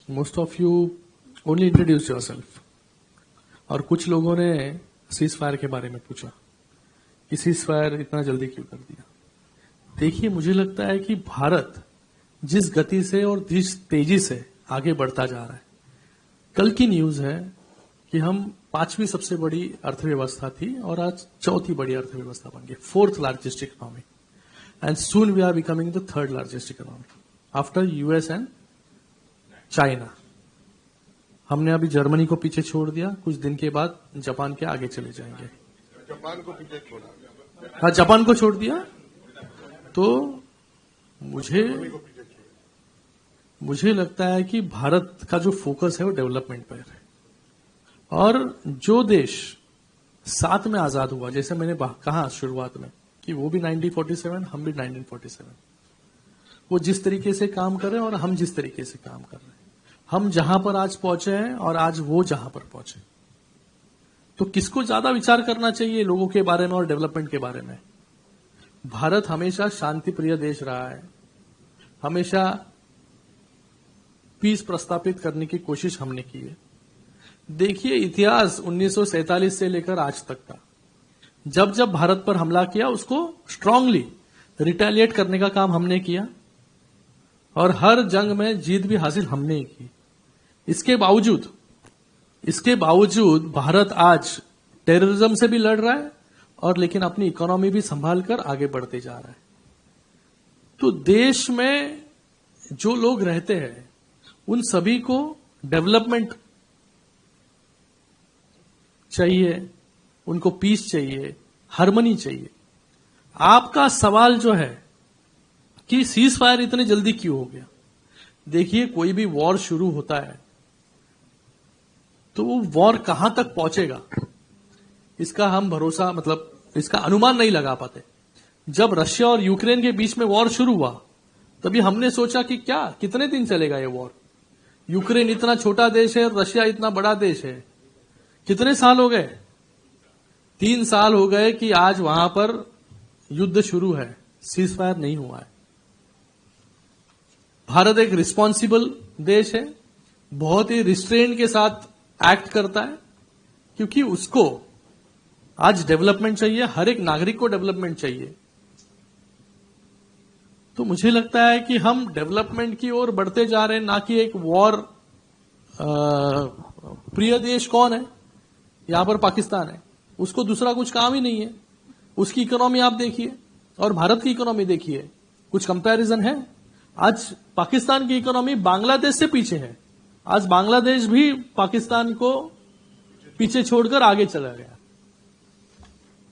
Most of you only introduce yourself, और कुछ लोगों ने सीज फायर के बारे में पूछा कि सीज फायर इतना जल्दी क्यों कर दिया। देखिए, मुझे लगता है कि भारत जिस गति से और जिस तेजी से आगे बढ़ता जा रहा है, कल की न्यूज है कि हम 5वीं सबसे बड़ी अर्थव्यवस्था थी और आज 4थी बड़ी अर्थव्यवस्था बन गई, 4th largest economy, and soon we are becoming the 3rd largest economy after US and China. हमने अभी जर्मनी को पीछे छोड़ दिया, कुछ दिन के बाद जापान के आगे चले जाएंगे। जापान को पीछे छोड़ा, हाँ, जापान को छोड़ दिया। तो मुझे लगता है कि भारत का जो फोकस है वो डेवलपमेंट पर है, और जो देश साथ में आजाद हुआ, जैसे मैंने कहा शुरुआत में कि वो भी 1947, हम भी 1947, वो जिस तरीके से काम कर रहे हैं और हम जिस तरीके से काम कर रहे हैं, हम जहां पर आज पहुंचे हैं और आज वो जहां पर पहुंचे, तो किसको ज्यादा विचार करना चाहिए लोगों के बारे में और डेवलपमेंट के बारे में? भारत हमेशा शांति प्रिय देश रहा है, हमेशा पीस प्रस्तापित करने की कोशिश हमने की है। देखिए, इतिहास 1947 से लेकर आज तक का, जब जब भारत पर हमला किया उसको स्ट्रांगली रिटेलिएट करने का काम हमने किया, और हर जंग में जीत भी हासिल हमने ही की। इसके बावजूद भारत आज टेररिज्म से भी लड़ रहा है और लेकिन अपनी इकोनॉमी भी संभाल कर आगे बढ़ते जा रहा है। तो देश में जो लोग रहते हैं उन सभी को डेवलपमेंट चाहिए, उनको पीस चाहिए, हार्मनी चाहिए। आपका सवाल जो है कि सीज फायर इतने जल्दी क्यों हो गया, देखिए, कोई भी वॉर शुरू होता है तो वो वॉर कहां तक पहुंचेगा इसका हम इसका अनुमान नहीं लगा पाते। जब रशिया और यूक्रेन के बीच में वॉर शुरू हुआ तभी हमने सोचा कि कितने दिन चलेगा ये वॉर। यूक्रेन इतना छोटा देश है, रशिया इतना बड़ा देश है, कितने साल हो गए? 3 साल हो गए कि आज वहां पर युद्ध शुरू है, सीज फायर नहीं हुआ है। भारत एक रिस्पॉन्सिबल देश है, बहुत ही रिस्ट्रेन के साथ एक्ट करता है, क्योंकि उसको आज डेवलपमेंट चाहिए, हर एक नागरिक को डेवलपमेंट चाहिए। तो मुझे लगता है कि हम डेवलपमेंट की ओर बढ़ते जा रहे हैं, ना कि एक वॉर प्रिय देश कौन है? यहां पर पाकिस्तान है, उसको दूसरा कुछ काम ही नहीं है। उसकी इकोनॉमी आप देखिए और भारत की इकोनॉमी देखिए, कुछ कंपैरिजन है? आज पाकिस्तान की इकोनॉमी बांग्लादेश से पीछे है। आज बांग्लादेश भी पाकिस्तान को पीछे छोड़कर आगे चला गया।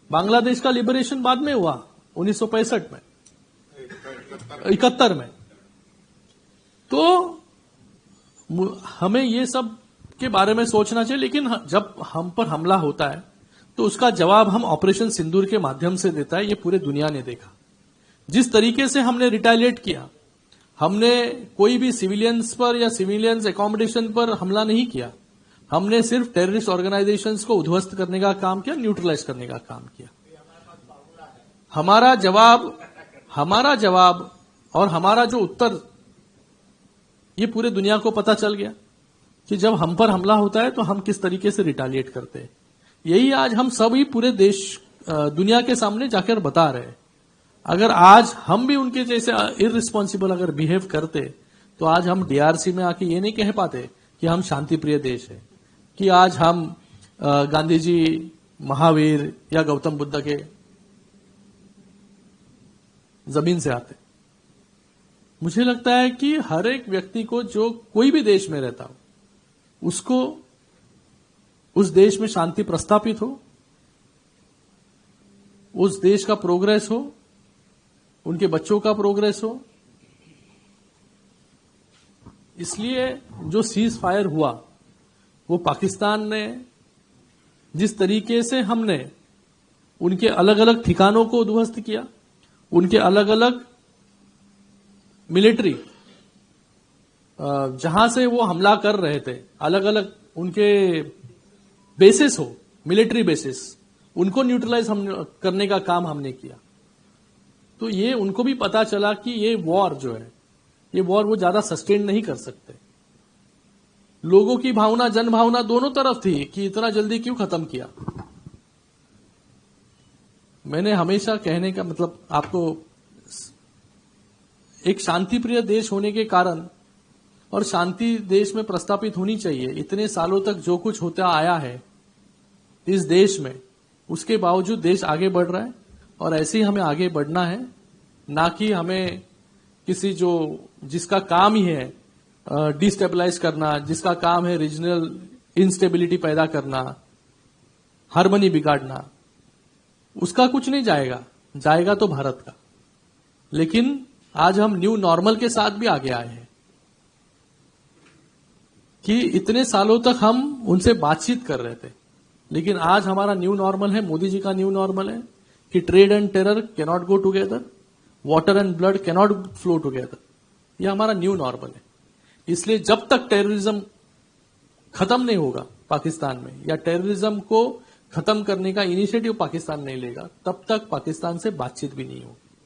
बांग्लादेश का लिबरेशन बाद में हुआ 1965 में, 71 में। तो हमें ये सब के बारे में सोचना चाहिए, लेकिन जब हम पर हमला होता है तो उसका जवाब हम ऑपरेशन सिंदूर के माध्यम से देता है। ये पूरे दुनिया ने देखा जिस तरीके से हमने रिटेलिएट किया। हमने कोई भी सिविलियंस पर या सिविलियंस एकोमोडेशन पर हमला नहीं किया, हमने सिर्फ टेररिस्ट ऑर्गेनाइजेशंस को उद्ध्वस्त करने का काम किया, न्यूट्रलाइज करने का काम किया। हमारा जवाब और हमारा जो उत्तर, ये पूरे दुनिया को पता चल गया कि जब हम पर हमला होता है तो हम किस तरीके से रिटेलिएट करते हैं। यही आज हम सभी पूरे देश दुनिया के सामने जाकर बता रहे हैं। अगर आज हम भी उनके जैसे इररिस्पॉन्सिबल अगर बिहेव करते तो आज हम डीआरसी में आके ये नहीं कह पाते कि हम शांति प्रिय देश है, कि आज हम गांधी जी, महावीर या गौतम बुद्ध के जमीन से आते। मुझे लगता है कि हर एक व्यक्ति को, जो कोई भी देश में रहता हो, उसको उस देश में शांति प्रस्थापित हो, उस देश का प्रोग्रेस हो, उनके बच्चों का प्रोग्रेस हो। इसलिए जो सीज फायर हुआ वो पाकिस्तान ने जिस तरीके से हमने उनके अलग अलग ठिकानों को उद्ध्वस्त किया, उनके अलग अलग मिलिट्री जहां से वो हमला कर रहे थे, अलग अलग उनके बेसिस हो, मिलिट्री बेसिस, उनको न्यूट्रलाइज करने का काम हमने किया। तो ये उनको भी पता चला कि ये वॉर जो है, ये वॉर वो ज्यादा सस्टेन नहीं कर सकते। लोगों की भावना, जन भावना दोनों तरफ थी कि इतना जल्दी क्यों खत्म किया। मैंने हमेशा कहने का मतलब आपको, एक शांति प्रिय देश होने के कारण और शांति देश में प्रस्थापित होनी चाहिए। इतने सालों तक जो कुछ होता आया है इस देश में, उसके बावजूद देश आगे बढ़ रहा है और ऐसे ही हमें आगे बढ़ना है, ना कि हमें किसी जो जिसका काम ही है डिस्टेबलाइज करना, जिसका काम है रीजनल इंस्टेबिलिटी पैदा करना, हार्मनी बिगाड़ना, उसका कुछ नहीं जाएगा, जाएगा तो भारत का। लेकिन आज हम न्यू नॉर्मल के साथ भी आगे आए हैं कि इतने सालों तक हम उनसे बातचीत कर रहे थे, लेकिन आज हमारा न्यू नॉर्मल है, मोदी जी का न्यू नॉर्मल है कि trade and terror can not go together, water and blood can not flow together. यह हमारा न्यू नॉर्मल है। इसलिए जब तक टेररिज्म खत्म नहीं होगा पाकिस्तान में, या टेररिज्म को खत्म करने का इनिशिएटिव पाकिस्तान नहीं लेगा, तब तक पाकिस्तान से बातचीत भी नहीं होगी।